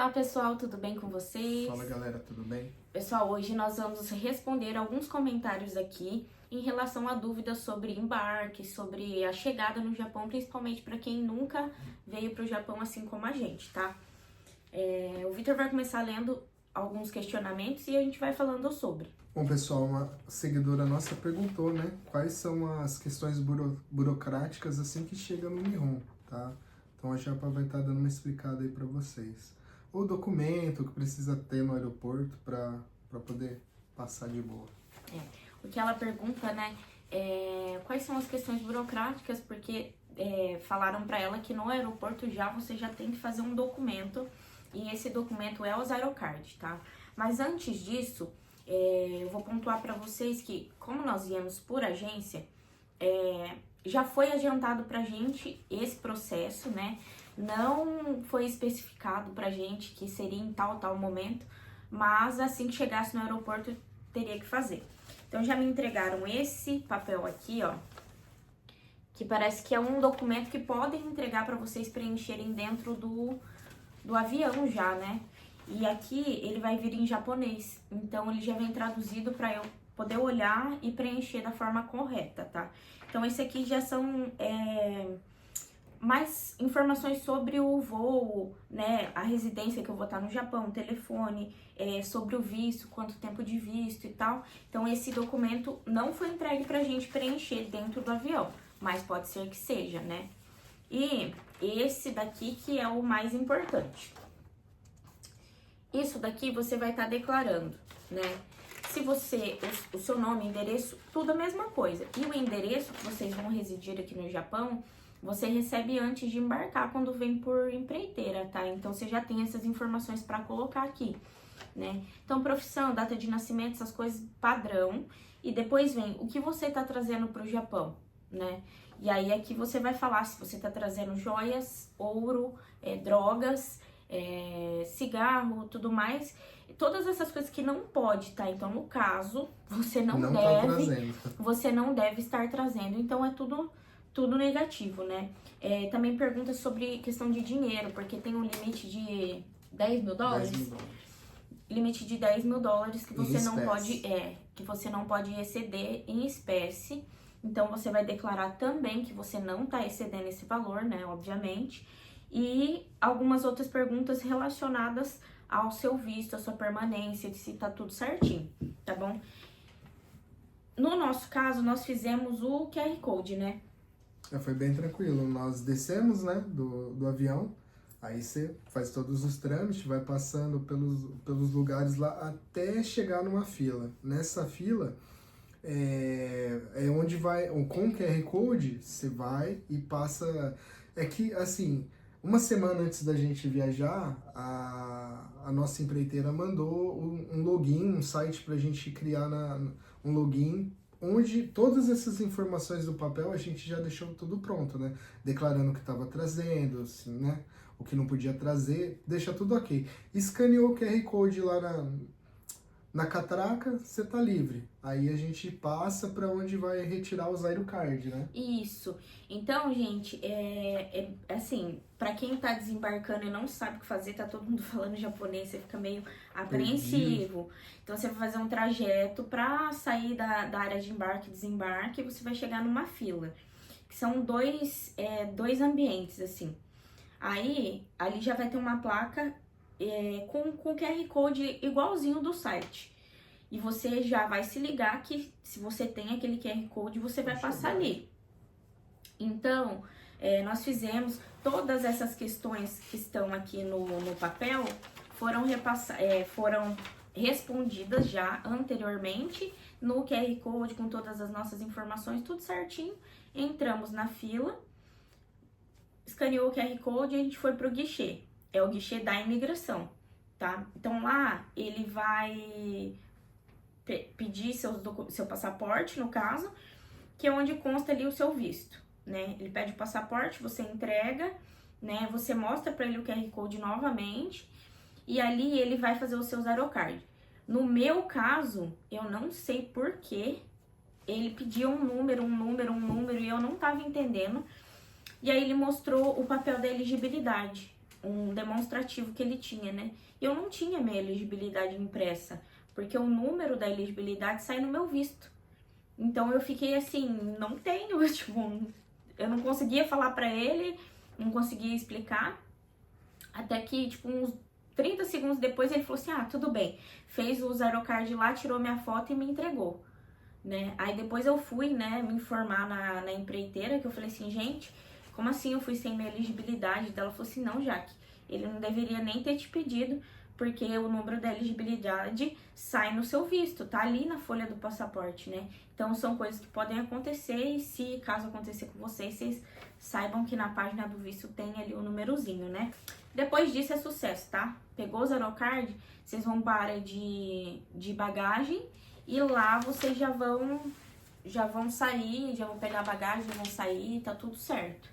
Olá pessoal, tudo bem com vocês? Fala galera, tudo bem? Pessoal, hoje nós vamos responder alguns comentários aqui em relação a dúvidas sobre embarque, sobre a chegada no Japão, principalmente para quem nunca veio para o Japão assim como a gente, tá? O Vitor vai começar lendo alguns questionamentos e a gente vai falando sobre. Bom pessoal, uma seguidora nossa perguntou, né, quais são as questões burocráticas assim que chega no Nihon, tá? Então a Japa vai estar dando uma explicada aí para vocês. O documento que precisa ter no aeroporto para poder passar de boa. O que ela pergunta, né, quais são as questões burocráticas, porque falaram para ela que no aeroporto você já tem que fazer um documento, e esse documento é o Zyrocard, tá? Mas antes disso, eu vou pontuar para vocês que, como nós viemos por agência, já foi adiantado pra gente esse processo, né? Não foi especificado pra gente que seria em tal momento, mas assim que chegasse no aeroporto teria que fazer. Então já me entregaram esse papel aqui, ó, que parece que é um documento que podem entregar para vocês preencherem dentro do avião já, né? E aqui ele vai vir em japonês, então ele já vem traduzido para eu poder olhar e preencher da forma correta, tá? Então esse aqui já são mais informações sobre o voo, né, a residência que eu vou estar no Japão, o telefone, sobre o visto, quanto tempo de visto e tal. Então esse documento não foi entregue pra gente preencher dentro do avião, mas pode ser que seja, né? E esse daqui que é o mais importante. Isso daqui você vai estar declarando, né? Se você, o seu nome, endereço, tudo a mesma coisa. E o endereço que vocês vão residir aqui no Japão, você recebe antes de embarcar quando vem por empreiteira, tá? Então você já tem essas informações para colocar aqui, né? Então profissão, data de nascimento, essas coisas padrão. E depois vem o que você tá trazendo pro Japão, né? E aí aqui você vai falar se você tá trazendo joias, ouro, drogas, cigarro, tudo mais. Todas essas coisas que não pode, tá? Então, no caso, você não deve, você não deve estar trazendo. Então, é tudo negativo, né? Também pergunta sobre questão de dinheiro, porque tem um limite de 10 mil dólares? 10 mil dólares. Limite de 10 mil dólares que você não espécie. pode, que você não pode exceder em espécie. Então, você vai declarar também que você não tá excedendo esse valor, né? Obviamente. E algumas outras perguntas relacionadas ao seu visto, à sua permanência, se tá tudo certinho, tá bom? No nosso caso, nós fizemos o QR Code, né? Foi bem tranquilo. Nós descemos, né, do avião, aí você faz todos os trâmites, vai passando pelos lugares lá até chegar numa fila. Nessa fila é onde vai, com o QR Code, você vai e passa. É que, assim, uma semana antes da gente viajar, a nossa empreiteira mandou um login, um site pra gente criar um login, onde todas essas informações do papel a gente já deixou tudo pronto, né? Declarando o que estava trazendo, assim, né? O que não podia trazer, deixa tudo ok. Escaneou o QR Code lá na catraca, você tá livre. Aí a gente passa para onde vai retirar o Zyrocard, né? Isso. Então, gente, assim, para quem tá desembarcando e não sabe o que fazer, tá todo mundo falando japonês, você fica meio apreensivo. Então, você vai fazer um trajeto para sair da área de embarque e desembarque, e você vai chegar numa fila. Que são dois ambientes, assim. Aí, ali já vai ter uma placa com QR Code igualzinho do site. E você já vai se ligar que se você tem aquele QR Code, você vai passar ali. Então, nós fizemos todas essas questões que estão aqui no papel, foram respondidas já anteriormente no QR Code, com todas as nossas informações, tudo certinho. Entramos na fila, escaneou o QR Code e a gente foi pro guichê. É o guichê da imigração, tá? Então lá ele vai pedir seu passaporte, no caso, que é onde consta ali o seu visto, né? Ele pede o passaporte, você entrega, né? Você mostra para ele o QR Code novamente e ali ele vai fazer o seu Zyrocard. No meu caso, eu não sei por que ele pedia um número e eu não tava entendendo. E aí ele mostrou o papel da elegibilidade. um demonstrativo que ele tinha, né? E eu não tinha minha elegibilidade impressa, porque o número da elegibilidade sai no meu visto. Então eu fiquei assim, não tenho, tipo, eu não conseguia falar pra ele, não conseguia explicar, até que, tipo, uns 30 segundos depois ele falou assim, ah, tudo bem, fez o Zarocard lá, tirou minha foto e me entregou, né? Aí depois eu fui, né, me informar na empreiteira, que eu falei assim, gente, como assim eu fui sem minha elegibilidade? Ela falou assim, não, Jaque, ele não deveria nem ter te pedido, porque o número da elegibilidade sai no seu visto, tá ali na folha do passaporte, né? Então são coisas que podem acontecer e se caso acontecer com vocês, vocês saibam que na página do visto tem ali o númerozinho, né? Depois disso é sucesso, tá? Pegou o Zarocard, vocês vão para a área de bagagem e lá vocês já vão sair, já vão pegar a bagagem, já vão sair, tá tudo certo.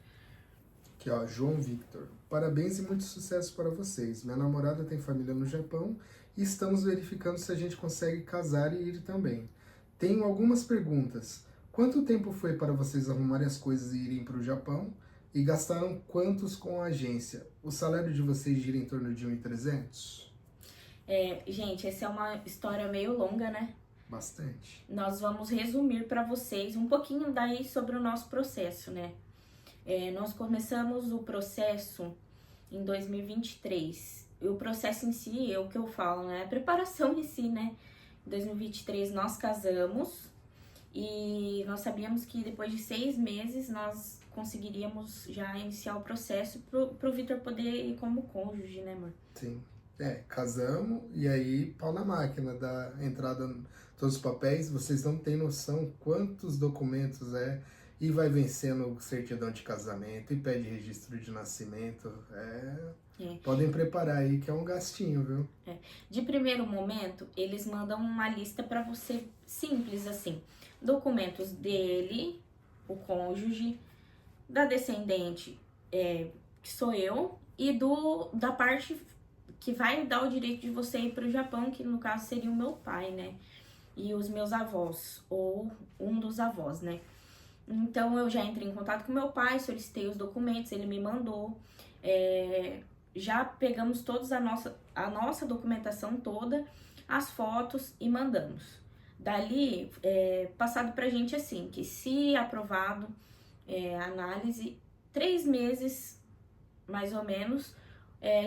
Aqui, ó, João Victor. Parabéns e muito sucesso para vocês. Minha namorada tem família no Japão e estamos verificando se a gente consegue casar e ir também. Tenho algumas perguntas. Quanto tempo foi para vocês arrumarem as coisas e irem para o Japão? E gastaram quantos com a agência? O salário de vocês gira em torno de 1.300? Gente, essa é uma história meio longa, né? Bastante. Nós vamos resumir para vocês um pouquinho daí sobre o nosso processo, né? Nós começamos o processo em 2023. E o processo em si, é o que eu falo, né? A preparação em si, né? Em 2023 nós casamos e nós sabíamos que depois de 6 meses nós conseguiríamos já iniciar o processo pro Vitor poder ir como cônjuge, né, amor? Sim. Casamos e aí pau na máquina da entrada, todos os papéis. Vocês não têm noção quantos documentos e vai vencendo certidão de casamento e pede registro de nascimento. Podem preparar aí que é um gastinho, viu? De primeiro momento, eles mandam uma lista para você simples assim. Documentos dele, o cônjuge, da descendente, que sou eu, e da parte que vai dar o direito de você ir para o Japão, que no caso seria o meu pai, né? E os meus avós, ou um dos avós, né? Então eu já entrei em contato com meu pai, solicitei os documentos, ele me mandou. Já pegamos todos a nossa documentação toda, as fotos e mandamos. Dali, passado pra gente assim, que se aprovado a análise, 3 meses, mais ou menos,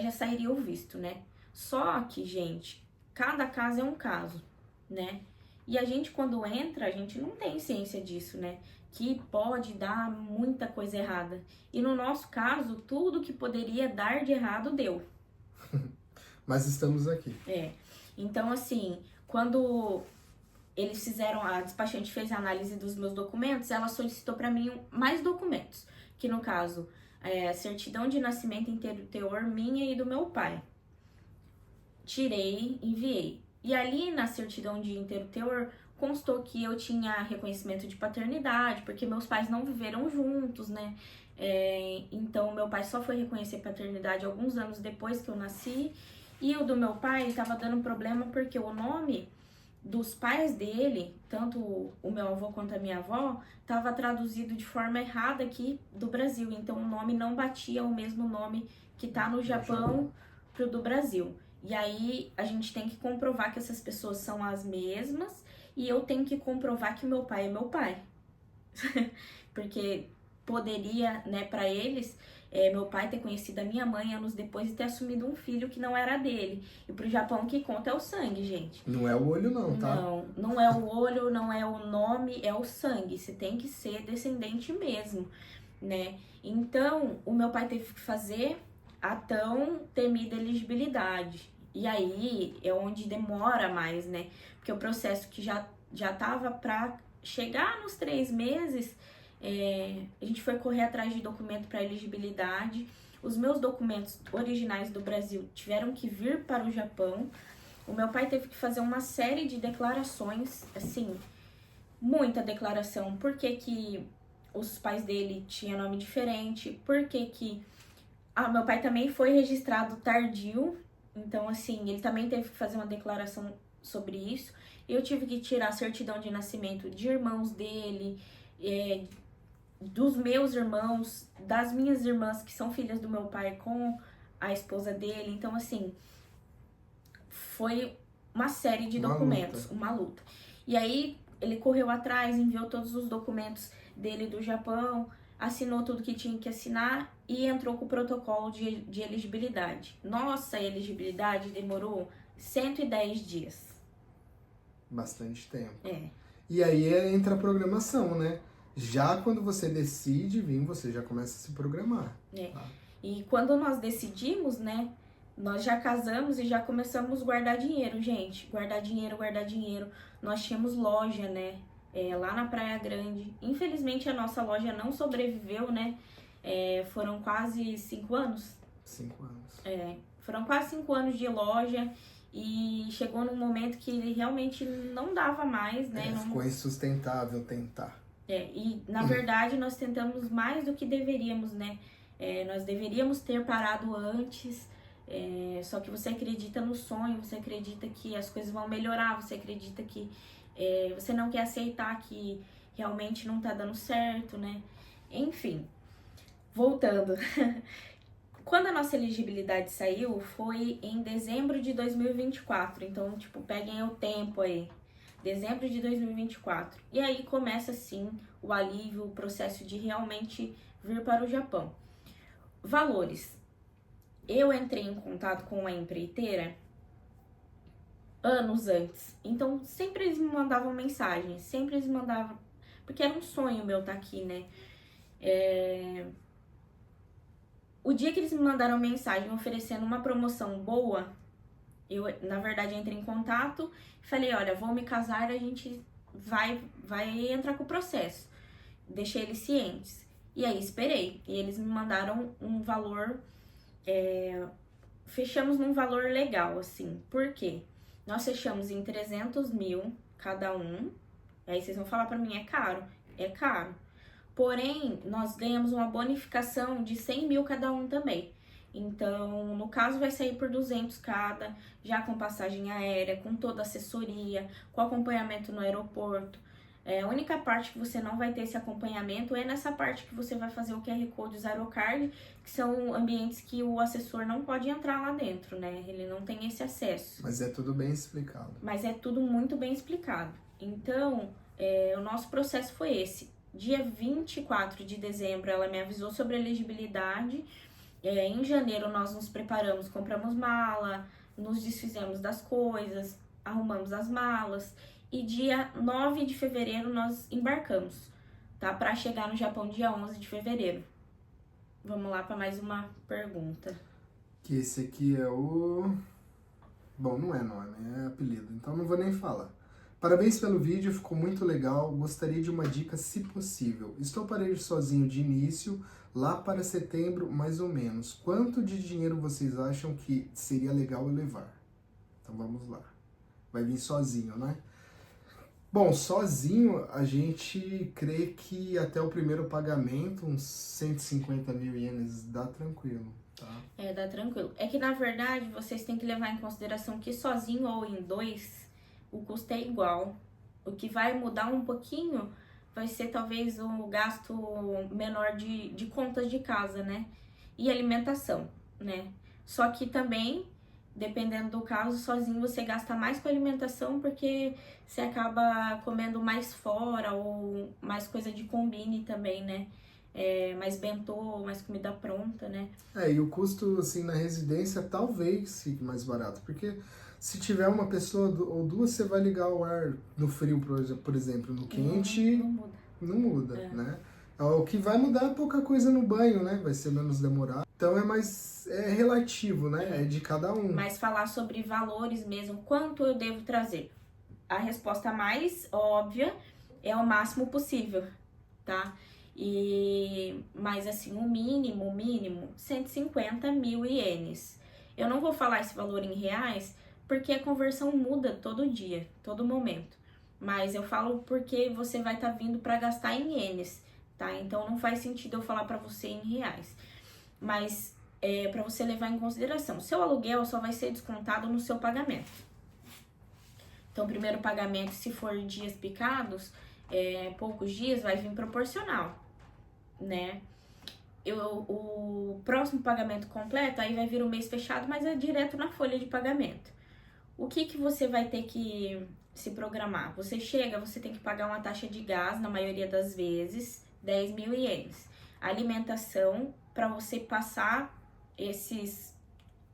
já sairia o visto, né? Só que, gente, cada caso é um caso, né? E a gente, quando entra, a gente não tem ciência disso, né? Que pode dar muita coisa errada. E no nosso caso, tudo que poderia dar de errado, deu. Mas estamos aqui. Então, assim, quando eles fizeram, a despachante fez a análise dos meus documentos, ela solicitou para mim mais documentos. Que no caso, a certidão de nascimento inteiro teor minha e do meu pai. Tirei, enviei. E ali na certidão de inteiro teor constou que eu tinha reconhecimento de paternidade, porque meus pais não viveram juntos, né? Então meu pai só foi reconhecer paternidade alguns anos depois que eu nasci. E o do meu pai estava dando problema porque o nome dos pais dele, tanto o meu avô quanto a minha avó, estava traduzido de forma errada aqui do Brasil. Então o nome não batia o mesmo nome que tá no Japão pro do Brasil. E aí a gente tem que comprovar que essas pessoas são as mesmas e eu tenho que comprovar que meu pai é meu pai. Porque poderia, né, para eles, meu pai ter conhecido a minha mãe anos depois e ter assumido um filho que não era dele. E pro Japão o que conta é o sangue, gente. Não é o olho não, tá? Não é o olho, não é o nome, é o sangue. Você tem que ser descendente mesmo, né? Então, o meu pai teve que fazer a tão temida elegibilidade. E aí é onde demora mais, né? Porque o processo que já tava pra chegar nos 3 meses, a gente foi correr atrás de documento para elegibilidade. Os meus documentos originais do Brasil tiveram que vir para o Japão. O meu pai teve que fazer uma série de declarações, assim, muita declaração. Por que que os pais dele tinham nome diferente? Por que que... meu pai também foi registrado tardio. Então, assim, ele também teve que fazer uma declaração sobre isso. Eu tive que tirar a certidão de nascimento de irmãos dele, dos meus irmãos, das minhas irmãs, que são filhas do meu pai, com a esposa dele. Então, assim, foi uma série de Uma documentos, luta. uma luta. E aí, ele correu atrás, enviou todos os documentos dele do Japão, assinou tudo que tinha que assinar e entrou com o protocolo de elegibilidade. Nossa elegibilidade demorou 110 dias. Bastante tempo. É. E aí entra a programação, né? Já quando você decide vir, você já começa a se programar. É. Tá? E quando nós decidimos, né? Nós já casamos e já começamos a guardar dinheiro, gente. Guardar dinheiro, guardar dinheiro. Nós tínhamos loja, né? Lá na Praia Grande. Infelizmente a nossa loja não sobreviveu, né? Foram quase 5 anos. 5 anos. Foram quase 5 anos de loja. E chegou num momento que ele realmente não dava mais, né? Ficou insustentável tentar. E na verdade nós tentamos mais do que deveríamos, né? Nós deveríamos ter parado antes, só que você acredita no sonho, você acredita que as coisas vão melhorar, você acredita que você não quer aceitar que realmente não tá dando certo, né? Enfim, voltando. Quando a nossa elegibilidade saiu, foi em dezembro de 2024. Então, tipo, peguem o tempo aí. Dezembro de 2024. E aí começa, sim, o alívio, o processo de realmente vir para o Japão. Valores. Eu entrei em contato com a empreiteira anos antes. Então, sempre eles me mandavam mensagens. Sempre eles me mandavam... Porque era um sonho meu estar aqui, né? O dia que eles me mandaram mensagem oferecendo uma promoção boa, eu, na verdade, entrei em contato e falei, olha, vou me casar, a gente vai entrar com o processo. Deixei eles cientes. E aí, esperei. E eles me mandaram um valor... Fechamos num valor legal, assim. Por quê? Nós fechamos em 300 mil cada um. Aí vocês vão falar pra mim, é caro? É caro. Porém, nós ganhamos uma bonificação de 100 mil cada um também. Então, no caso, vai sair por 200 cada, já com passagem aérea, com toda a assessoria, com acompanhamento no aeroporto. A única parte que você não vai ter esse acompanhamento é nessa parte que você vai fazer o QR Code, os Aerocard, que são ambientes que o assessor não pode entrar lá dentro, né? Ele não tem esse acesso. Mas é tudo bem explicado. Mas é tudo muito bem explicado. Então, o nosso processo foi esse. Dia 24 de dezembro, ela me avisou sobre a elegibilidade. Em janeiro, nós nos preparamos, compramos mala, nos desfizemos das coisas, arrumamos as malas. E dia 9 de fevereiro, nós embarcamos, tá? Para chegar no Japão dia 11 de fevereiro. Vamos lá para mais uma pergunta. Que esse aqui é o... Bom, não é nome, é apelido, então não vou nem falar. Parabéns pelo vídeo, ficou muito legal. Gostaria de uma dica, se possível. Estou para ir sozinho de início, lá para setembro, mais ou menos. Quanto de dinheiro vocês acham que seria legal eu levar? Então vamos lá. Vai vir sozinho, né? Bom, sozinho a gente crê que até o primeiro pagamento, uns 150 mil ienes, dá tranquilo, tá? Dá tranquilo. É que na verdade vocês têm que levar em consideração que sozinho ou em dois, o custo é igual. O que vai mudar um pouquinho vai ser talvez o gasto menor de contas de casa, né? E alimentação, né? Só que também, dependendo do caso, sozinho você gasta mais com alimentação porque você acaba comendo mais fora ou mais coisa de combine também, né? Mais bentô, mais comida pronta, né? E o custo, assim, na residência talvez fique mais barato, porque se tiver uma pessoa ou duas, você vai ligar o ar no frio, por exemplo, no quente, não muda, né? O que vai mudar é pouca coisa no banho, né? Vai ser menos demorado. Então é relativo, né? É de cada um. Mas falar sobre valores mesmo, quanto eu devo trazer? A resposta mais óbvia é o máximo possível, tá? Mas assim, o mínimo, 150 mil ienes. Eu não vou falar esse valor em reais, porque a conversão muda todo dia, todo momento. Mas eu falo porque você vai estar vindo para gastar em ienes, tá? Então não faz sentido eu falar para você em reais. Mas para você levar em consideração, seu aluguel só vai ser descontado no seu pagamento. Então, o primeiro pagamento, se for dias picados, poucos dias, vai vir proporcional, né? o próximo pagamento completo, aí vai vir o mês fechado, mas é direto na folha de pagamento. O que você vai ter que se programar? Você chega, você tem que pagar uma taxa de gás, na maioria das vezes, 10.000 ienes. Alimentação, para você passar esses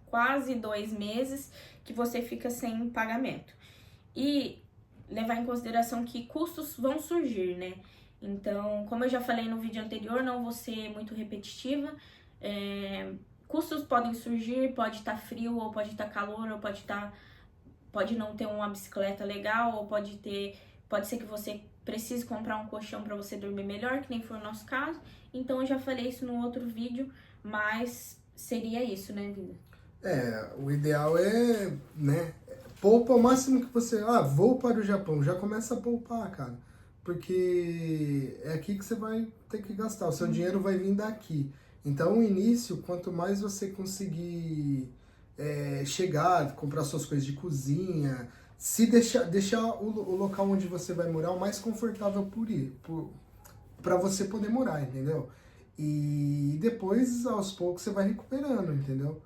quase 2 meses que você fica sem pagamento. E levar em consideração que custos vão surgir, né? Então, como eu já falei no vídeo anterior, não vou ser muito repetitiva. Custos podem surgir, pode estar frio, ou pode estar calor, ou pode não ter uma bicicleta legal, ou pode ser que você precise comprar um colchão para você dormir melhor, que nem foi o nosso caso. Então, eu já falei isso no outro vídeo, mas seria isso, né, Vida? O ideal é, né, poupa o máximo que você... vou para o Japão, já começa a poupar, cara. Porque é aqui que você vai ter que gastar, o seu dinheiro vai vir daqui. Então, o início, quanto mais você conseguir chegar, comprar suas coisas de cozinha, se deixar o local onde você vai morar o mais confortável para você poder morar, entendeu? E depois, aos poucos, você vai recuperando, entendeu?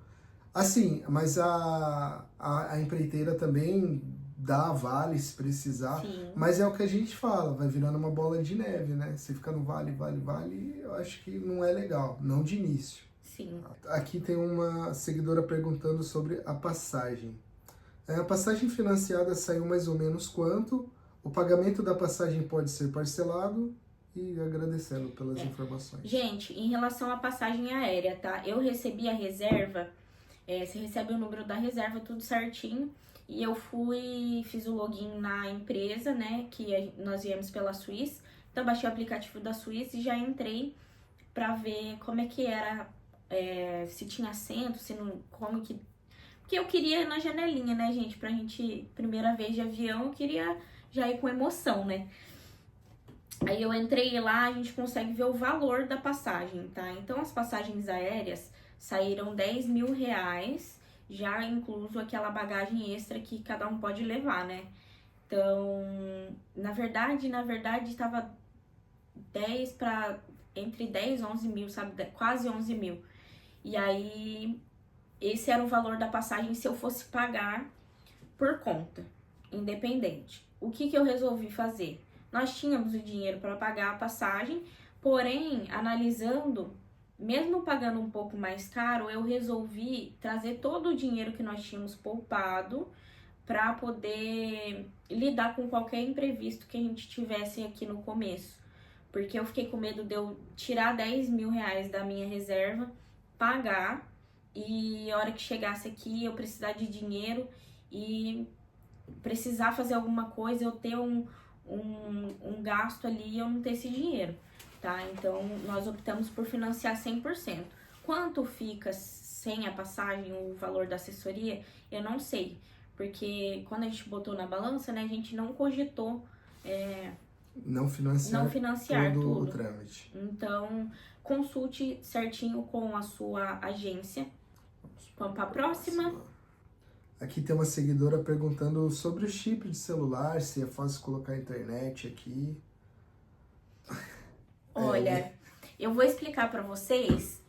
Assim, mas a empreiteira também dá vale se precisar, Sim. Mas é o que a gente fala, vai virando uma bola de neve, né? Você fica no vale, eu acho que não é legal, não de início. Sim. Aqui tem uma seguidora perguntando sobre a passagem. A passagem financiada saiu mais ou menos quanto? O pagamento da passagem pode ser parcelado? E agradecendo pelas informações. Gente, em relação à passagem aérea, tá? Eu recebi a reserva, você recebe o número da reserva, tudo certinho. E eu fiz o login na empresa, né? Que nós viemos pela Suíça. Então, baixei o aplicativo da Suíça e já entrei pra ver como é que era, se tinha assento, se não, como que... Porque eu queria ir na janelinha, né, gente? Pra gente, primeira vez de avião, eu queria já ir com emoção, né? Aí eu entrei lá, a gente consegue ver o valor da passagem, tá? Então, as passagens aéreas saíram 10.000 reais, já incluso aquela bagagem extra que cada um pode levar, né? Então, na verdade, tava entre 10 e 11 mil, sabe? Quase 11 mil. E aí, esse era o valor da passagem se eu fosse pagar por conta, independente. O que eu resolvi fazer? Nós tínhamos o dinheiro para pagar a passagem, porém, analisando, mesmo pagando um pouco mais caro, eu resolvi trazer todo o dinheiro que nós tínhamos poupado para poder lidar com qualquer imprevisto que a gente tivesse aqui no começo. Porque eu fiquei com medo de eu tirar 10.000 reais da minha reserva, pagar, e a hora que chegasse aqui eu precisar de dinheiro e precisar fazer alguma coisa, eu ter um gasto ali e eu não ter esse dinheiro, tá? Então, nós optamos por financiar 100%. Quanto fica sem a passagem, o valor da assessoria, eu não sei. Porque quando a gente botou na balança, né, a gente não cogitou não financiar todo o trâmite. Então, consulte certinho com a sua agência. Vamos para a próxima. Aqui tem uma seguidora perguntando sobre o chip de celular, se é fácil colocar a internet aqui. Olha, eu vou explicar para vocês,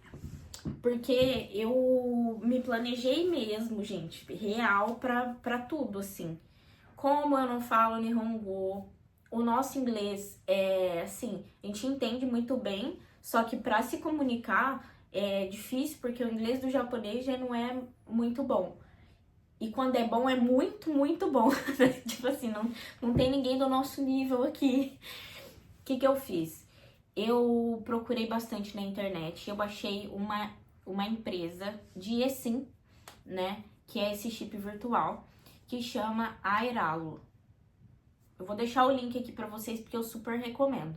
porque eu me planejei mesmo, gente, real pra tudo, assim. Como eu não falo Nihongo, o nosso inglês assim, a gente entende muito bem, só que pra se comunicar é difícil, porque o inglês do japonês já não é muito bom. E quando é bom, é muito, muito bom. Tipo assim, não tem ninguém do nosso nível aqui. O que eu fiz? Eu procurei bastante na internet. Eu baixei uma empresa de eSIM, né? Que é esse chip virtual, que chama Airalo. Eu vou deixar o link aqui pra vocês, porque eu super recomendo.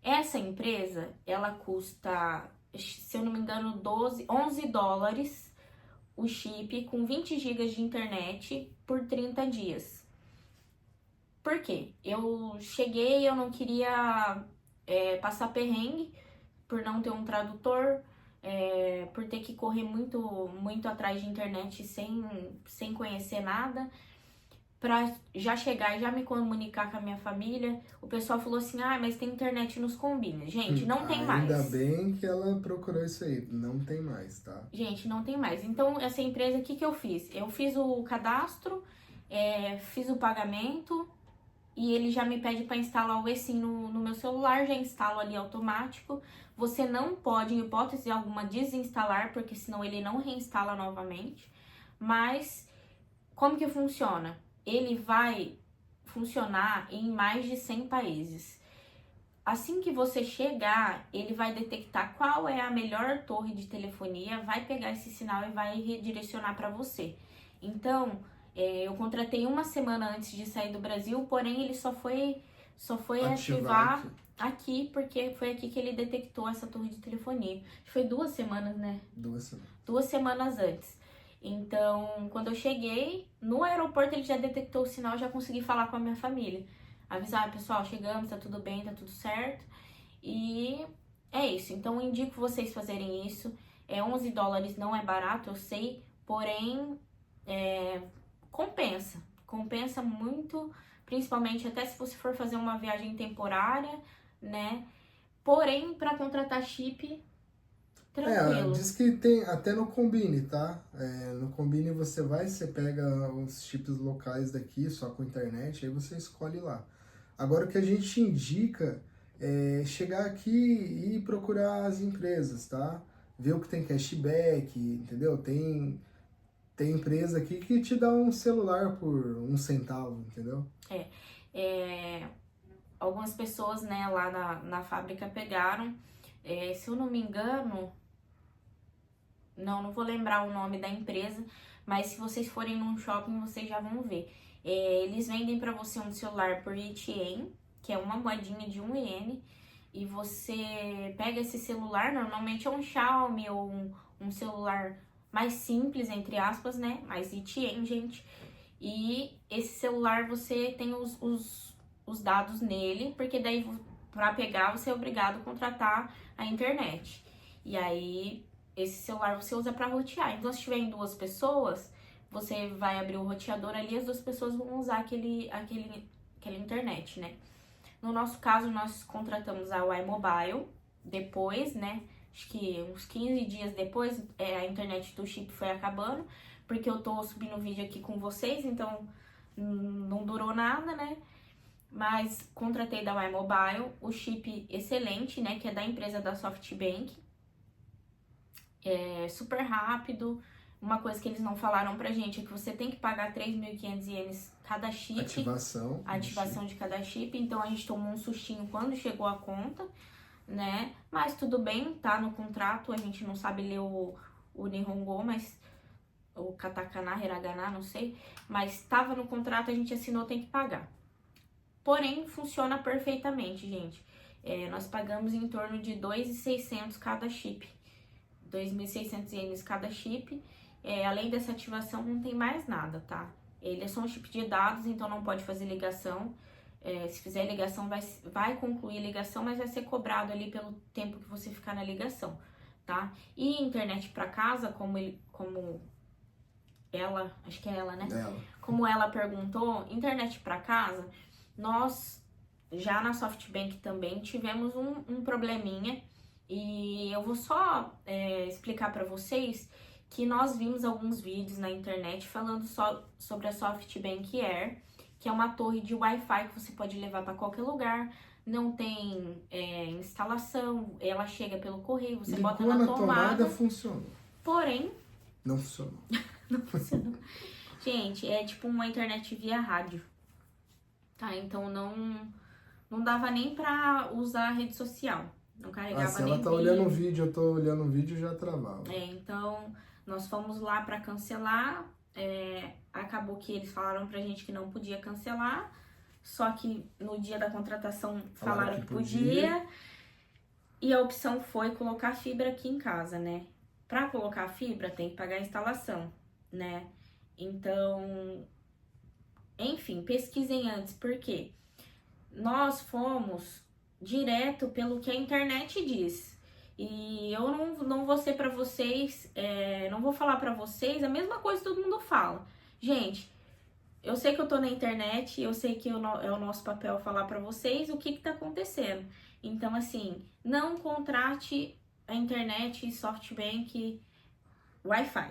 Essa empresa, ela custa, se eu não me engano, 11 dólares o chip com 20 GB de internet por 30 dias. Por quê? Eu cheguei, eu não queria passar perrengue por não ter um tradutor, por ter que correr muito, muito atrás de internet sem conhecer nada. pra já chegar e já me comunicar com a minha família. O pessoal falou assim, mas tem internet nos combina. Gente, não tem mais. Ainda bem que ela procurou isso aí. Não tem mais, tá? Gente, não tem mais. Então, essa empresa, o que que eu fiz? Eu fiz o cadastro, fiz o pagamento e ele já me pede para instalar o eSIM no meu celular, já instalo ali automático. Você não pode, em hipótese alguma, desinstalar, porque senão ele não reinstala novamente. Mas, como que funciona? Ele vai funcionar em mais de 100 países. Assim que você chegar, ele vai detectar qual é a melhor torre de telefonia, vai pegar esse sinal e vai redirecionar para você. Então, eu contratei uma semana antes de sair do Brasil, porém ele só foi ativar aqui, porque foi aqui que ele detectou essa torre de telefonia. Acho que foi 2 semanas, né? 2 semanas. 2 semanas antes. Então, quando eu cheguei, no aeroporto ele já detectou o sinal, já consegui falar com a minha família. Avisar, pessoal, chegamos, tá tudo bem, tá tudo certo. E é isso. Então, eu indico vocês fazerem isso. $11 não é barato, eu sei, porém, compensa. Compensa muito, principalmente até se você for fazer uma viagem temporária, né? Porém, para contratar chip, tranquilo. Diz que tem até no Combine, tá? No Combine você pega os chips locais daqui, só com internet, aí você escolhe lá. Agora o que a gente indica é chegar aqui e procurar as empresas, tá? Ver o que tem cashback, entendeu? Tem empresa aqui que te dá um celular por 1 centavo, entendeu? Algumas pessoas, né, lá na fábrica pegaram, se eu não me engano, não vou lembrar o nome da empresa, mas se vocês forem num shopping, vocês já vão ver. Eles vendem para você um celular por ETN, que é uma moedinha de 1 iene, e você pega esse celular, normalmente é um Xiaomi ou um celular mais simples, entre aspas, né, mais ETN, gente, e esse celular você tem os dados nele, porque daí para pegar você é obrigado a contratar a internet. E aí esse celular você usa para rotear. Então, se tiver em 2 pessoas, você vai abrir o roteador ali, as 2 pessoas vão usar aquela internet, né? No nosso caso, nós contratamos a Y-Mobile depois, né? Acho que uns 15 dias depois, a internet do chip foi acabando, porque eu tô subindo vídeo aqui com vocês, então não durou nada, né? Mas contratei da Y-Mobile, o chip excelente, né? Que é da empresa da SoftBank. Super rápido. Uma coisa que eles não falaram pra gente é que você tem que pagar 3.500 ienes cada chip. Ativação de cada chip. Então a gente tomou um sustinho quando chegou a conta, né? Mas tudo bem, tá no contrato. A gente não sabe ler o Nihongo, mas o katakana, hiragana, não sei. Mas tava no contrato, a gente assinou, tem que pagar. Porém, funciona perfeitamente, gente. Nós pagamos em torno de 2.600 cada chip. 2.600 ienes cada chip. Além dessa ativação, não tem mais nada, tá? Ele é só um chip de dados, então não pode fazer ligação. Se fizer ligação, vai concluir a ligação, mas vai ser cobrado ali pelo tempo que você ficar na ligação, tá? E internet para casa, como ela, acho que é ela, né? Como ela perguntou, internet para casa, nós já na SoftBank também tivemos um probleminha. E eu vou só explicar para vocês que nós vimos alguns vídeos na internet falando só sobre a SoftBank Air, que é uma torre de Wi-Fi que você pode levar para qualquer lugar, não tem instalação, ela chega pelo correio, você bota na tomada. Funcionou. Porém, não funcionou. Não funcionou. Gente, é tipo uma internet via rádio, tá? Então não dava nem pra usar a rede social. Não carregava se nem ela tá olhando um vídeo, eu tô olhando um vídeo, já travava. Então nós fomos lá pra cancelar. Acabou que eles falaram pra gente que não podia cancelar. Só que no dia da contratação falaram que podia. E a opção foi colocar fibra aqui em casa, né? Pra colocar fibra tem que pagar a instalação, né? Então, enfim, pesquisem antes, porque nós fomos direto pelo que a internet diz. E eu não vou ser pra vocês, não vou falar pra vocês a mesma coisa que todo mundo fala. Gente, eu sei que eu tô na internet, eu sei que é o nosso papel falar pra vocês o que tá acontecendo. Então, assim, não contrate a internet, SoftBank, Wi-Fi.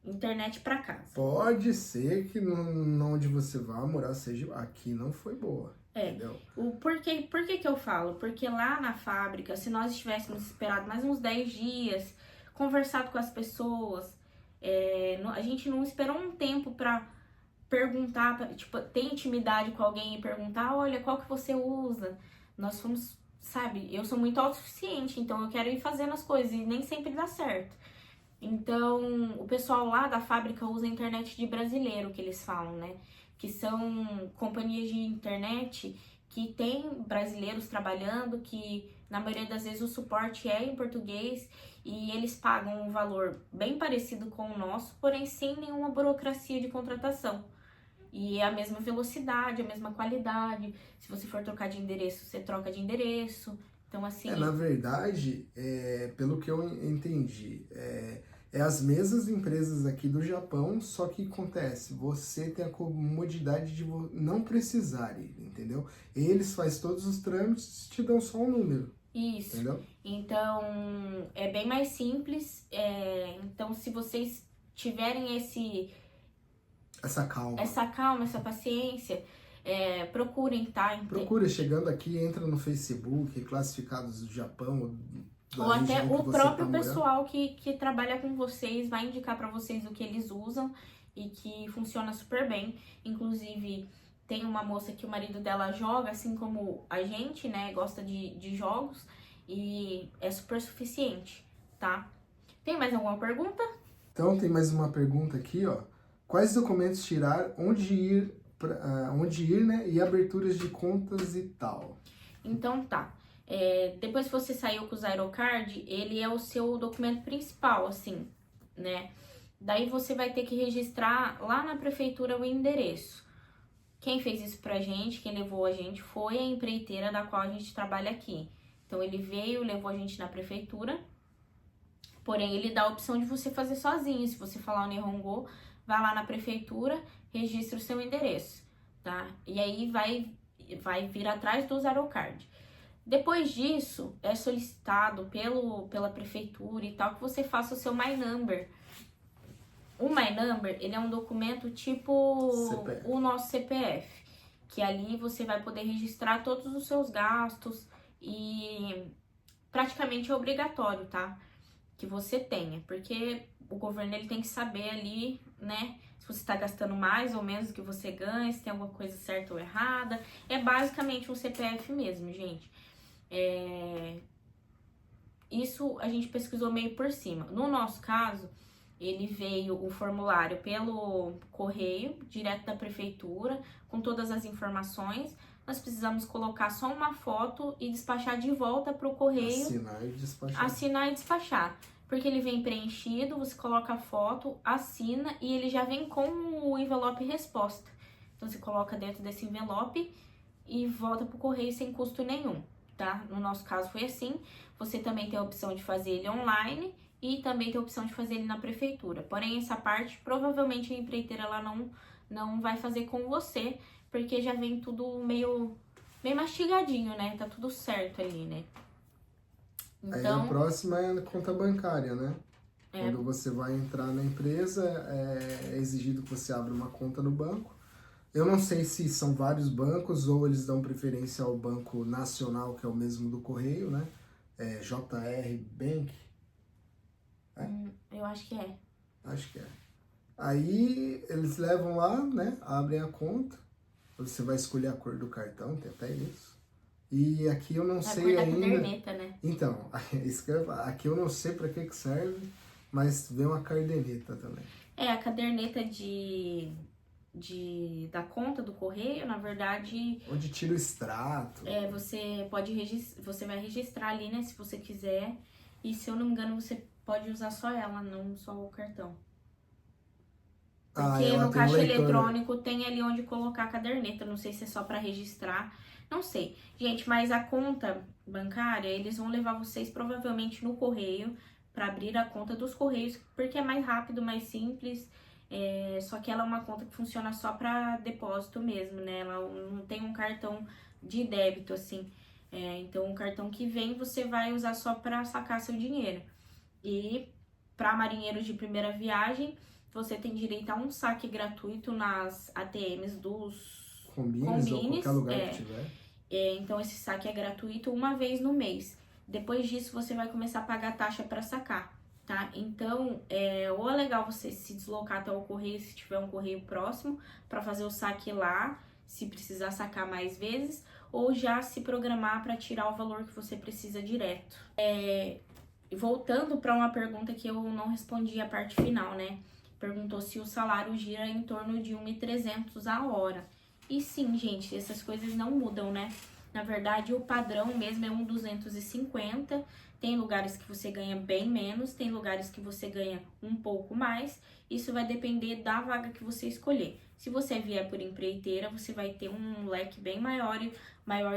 Internet pra casa. Pode ser que onde você vá morar seja aqui não foi boa. Entendeu? Por que eu falo? Porque lá na fábrica, se nós estivéssemos esperado mais uns 10 dias, conversado com as pessoas, a gente não esperou um tempo pra perguntar, tipo, ter intimidade com alguém e perguntar, olha, qual que você usa? Nós fomos, sabe, eu sou muito autossuficiente, então eu quero ir fazendo as coisas e nem sempre dá certo. Então, o pessoal lá da fábrica usa a internet de brasileiro, que eles falam, né? Que são companhias de internet que tem brasileiros trabalhando, que na maioria das vezes o suporte é em português e eles pagam um valor bem parecido com o nosso, porém sem nenhuma burocracia de contratação. E é a mesma velocidade, a mesma qualidade. Se você for trocar de endereço, você troca de endereço. Então, assim... Na verdade, pelo que eu entendi, as mesmas empresas aqui do Japão, só que acontece, você tem a comodidade de não precisar ir, entendeu? Eles fazem todos os trâmites e te dão só um número. Isso. Entendeu? Então, é bem mais simples. Então, se vocês tiverem essa calma, essa paciência, procurem, tá? Procure, chegando aqui, entra no Facebook, classificados do Japão, ou até o próprio pessoal que trabalha com vocês vai indicar para vocês o que eles usam e que funciona super bem. Inclusive, tem uma moça que o marido dela joga, assim como a gente, né? Gosta de jogos e é super suficiente, tá? Tem mais alguma pergunta? Então, tem mais uma pergunta aqui, ó. Quais documentos tirar, onde ir, né? E aberturas de contas e tal. Então, tá. Depois que você saiu com o Zyrocard, ele é o seu documento principal, assim, né? Daí você vai ter que registrar lá na prefeitura o endereço. Quem fez isso pra gente, quem levou a gente, foi a empreiteira da qual a gente trabalha aqui. Então ele veio, levou a gente na prefeitura, porém ele dá a opção de você fazer sozinho. Se você falar o Nihongo, vai lá na prefeitura, registra o seu endereço, tá? E aí vai vir atrás do Zyrocard. Depois disso, é solicitado pela prefeitura e tal que você faça o seu My Number. O My Number, ele é um documento tipo CPF. O nosso CPF, que ali você vai poder registrar todos os seus gastos e praticamente é obrigatório, tá? Que você tenha, porque o governo ele tem que saber ali, né? Se você está gastando mais ou menos do que você ganha, se tem alguma coisa certa ou errada. É basicamente um CPF mesmo, gente. Isso a gente pesquisou meio por cima. No nosso caso, ele veio o formulário pelo correio, direto da prefeitura, com todas as informações. Nós precisamos colocar só uma foto e despachar de volta para o correio. Assinar e despachar. Porque ele vem preenchido, você coloca a foto, assina e ele já vem com o envelope resposta. Então você coloca dentro desse envelope e volta para o correio sem custo nenhum, tá? No nosso caso foi assim. Você também tem a opção de fazer ele online e também tem a opção de fazer ele na prefeitura. Porém, essa parte, provavelmente a empreiteira ela não vai fazer com você, porque já vem tudo meio mastigadinho, né? Tá tudo certo ali, né? Então, aí a próxima é a conta bancária, né? Quando você vai entrar na empresa, é exigido que você abra uma conta no banco. Eu não sei se são vários bancos ou eles dão preferência ao Banco Nacional, que é o mesmo do Correio, né? JR Bank. Eu acho que é. Acho que é. Aí eles levam lá, né? Abrem a conta. Você vai escolher a cor do cartão, tem até isso. E aqui eu não sei ainda. Caderneta, né? Então, isso que eu ia falar. Aqui eu não sei pra que serve, mas vem uma caderneta também. A caderneta da conta do correio, na verdade... Onde tira o extrato. Você vai registrar ali, né, se você quiser. E se eu não me engano, você pode usar só ela, não só o cartão. Porque no caixa eletrônico tem ali onde colocar a caderneta. Não sei se é só pra registrar. Não sei. Gente, mas a conta bancária, eles vão levar vocês provavelmente no correio pra abrir a conta dos correios, porque é mais rápido, mais simples. só que ela é uma conta que funciona só para depósito mesmo, né? Ela não tem um cartão de débito, assim. Então, o cartão que vem você vai usar só para sacar seu dinheiro. E para marinheiros de primeira viagem, você tem direito a um saque gratuito nas ATMs dos Combines ou qualquer lugar que tiver. Então, esse saque é gratuito uma vez no mês. Depois disso, você vai começar a pagar taxa para sacar, tá? Então, ou é legal você se deslocar até o correio, se tiver um correio próximo, para fazer o saque lá, se precisar sacar mais vezes, ou já se programar para tirar o valor que você precisa direto. Voltando para uma pergunta que eu não respondi a parte final, né? Perguntou se o salário gira em torno de 1.300 a hora. E sim, gente, essas coisas não mudam, né? Na verdade, o padrão mesmo é 1.250. Tem lugares que você ganha bem menos, tem lugares que você ganha um pouco mais. Isso vai depender da vaga que você escolher. Se você vier por empreiteira, você vai ter um leque bem maior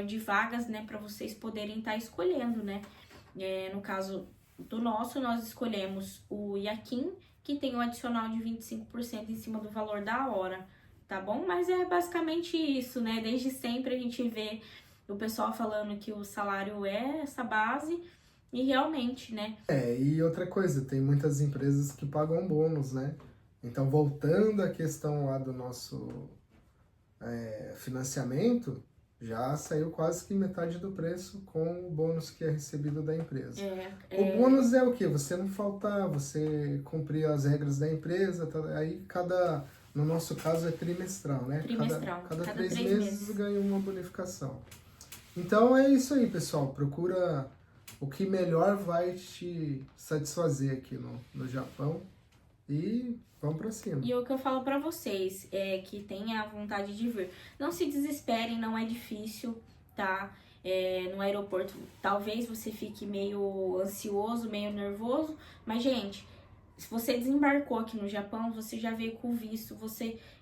de vagas, né? Para vocês poderem estar escolhendo, né? No caso do nosso, nós escolhemos o Yakin, que tem um adicional de 25% em cima do valor da hora, tá bom? Mas é basicamente isso, né? Desde sempre a gente vê o pessoal falando que o salário é essa base e realmente, né? E outra coisa, tem muitas empresas que pagam bônus, né? Então, voltando à questão lá do nosso financiamento, já saiu quase que metade do preço com o bônus que é recebido da empresa. O bônus é o quê? Você não faltar, você cumprir as regras da empresa, aí no nosso caso é trimestral, né? Trimestral. Cada 3 meses ganha uma bonificação. Então é isso aí, pessoal. Procura o que melhor vai te satisfazer aqui no Japão e vamos pra cima. E o que eu falo pra vocês é que tenha a vontade de vir. Não se desesperem, não é difícil, tá? No aeroporto, talvez você fique meio ansioso, meio nervoso, mas, gente, se você desembarcou aqui no Japão, você já veio com visto,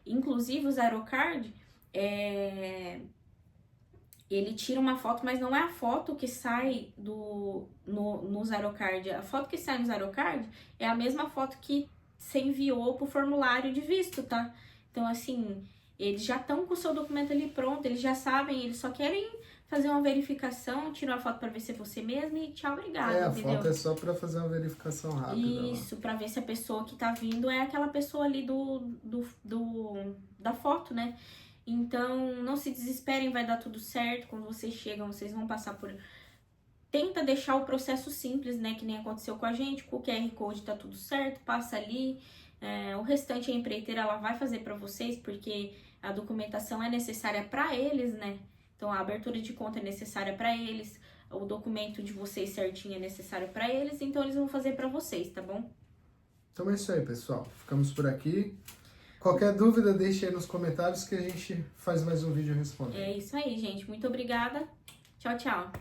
inclusive os Aerocard, ele tira uma foto, mas não é a foto que sai nos Aerocard. A foto que sai nos Aerocard é a mesma foto que você enviou pro formulário de visto, tá? Então, assim, eles já estão com o seu documento ali pronto, eles já sabem, eles só querem fazer uma verificação, tirar a foto pra ver se é você mesmo e tchau, obrigado, a entendeu? foto é só pra fazer uma verificação rápida. Isso, pra ver se a pessoa que tá vindo é aquela pessoa ali da foto, né? Então, não se desesperem, vai dar tudo certo. Quando vocês chegam, vocês vão passar por... Tenta deixar o processo simples, né? Que nem aconteceu com a gente. Com o QR Code tá tudo certo, passa ali. O restante a empreiteira ela vai fazer pra vocês, porque a documentação é necessária pra eles, né? Então, a abertura de conta é necessária pra eles. O documento de vocês certinho é necessário pra eles. Então, eles vão fazer pra vocês, tá bom? Então é isso aí, pessoal. Ficamos por aqui. Qualquer dúvida, deixe aí nos comentários que a gente faz mais um vídeo respondendo. É isso aí, gente. Muito obrigada. Tchau, tchau.